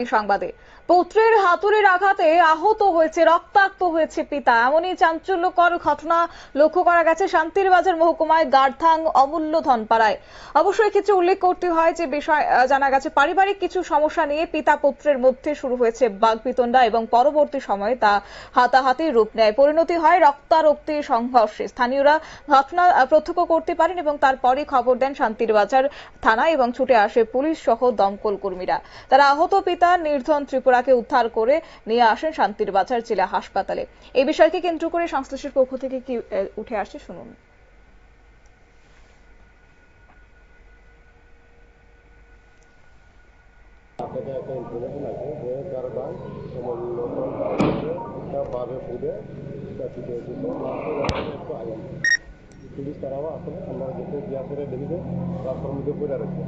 সংবাদে পুত্রের হাতুড়ির আঘাতে আহত হয়েছে, রক্তাক্ত হয়েছে পিতা। এমনই চাঞ্চল্যকর ঘটনা লক্ষ্য করা গেছে শান্তির বাজার মহকুমায় গারথাং অমূল্য ধনপাড়ায়। অবশ্যই ক্ষেত্রে উল্লেখ করতে হয় যে বিষয় জানা গেছে পারিবারিক কিছু সমস্যা নিয়ে পিতা পুত্রের মধ্যে শুরু হয়েছে বাগবিতণ্ডা এবং পরবর্তী সময়ে তা হাতাহাতির রূপ নেয়, পরিণতি হয় রক্তারক্তির সংঘর্ষে। স্থানীয়রা ঘটনা প্রত্যক্ষ করতে পারেন এবং তারপরে খবর দেন শান্তির বাজার থানায় এবং ছুটে আসে পুলিশ সহ দমকল কর্মীরা। তারা আহত পিতা নির্ধন ত্রিপুরাকে উদ্ধার করে নিয়ে আসেন শান্তির বাজার জেলা হাসপাতালে। এই বিষয়কে কেন্দ্র করে সংশ্লিষ্টের পক্ষ থেকে কি উঠে আসছে শুনুন। পুলিশ তারাও আসলে আমরা যেতে গিয়া করে দেখবে রাস্তার মধ্যে পড়ে রয়েছে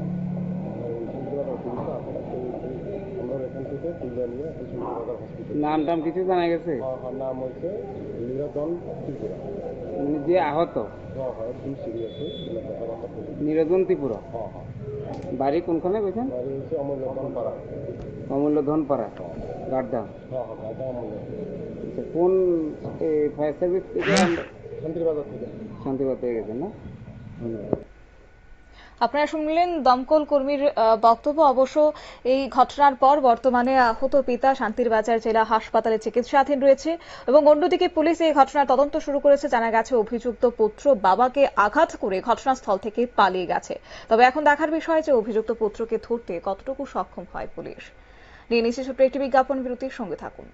নাম টাম কিছু জানা গেছে? নাম হচ্ছে নিরঞ্জন ত্রিপুরা। যে আহত নিরঞ্জন ত্রিপুরা, বাড়ি কোনখানে বলছেন? বাড়ি হচ্ছে অমূল্য ধনপাড়া। অমূল্য ধনপাড়া, গাড়দা। কোন ফায়ার সার্ভিস থেকে? শান্তির বাজার থেকে। শান্তির বাজার থেকে গেছেন না? ধন্যবাদ। আপনারা শুনলেন দমকল কর্মীর বক্তব্য। অবশ্য এই ঘটনার পর বর্তমানে আহত পিতা শান্তির বাজার জেলা হাসপাতালে চিকিৎসাধীন রয়েছে এবং অন্যদিকে পুলিশ এই ঘটনার তদন্ত শুরু করেছে। জানা গেছে অভিযুক্ত পুত্র বাবাকে আঘাত করে ঘটনাস্থল থেকে পালিয়ে গেছে। তবে এখন দেখার বিষয় যে অভিযুক্ত পুত্রকে ধরতে কতটুকু সক্ষম হয় পুলিশ। নিয়ে নিচ্ছে ছোট্ট একটি বিজ্ঞাপন বিরতির সঙ্গে থাকুন।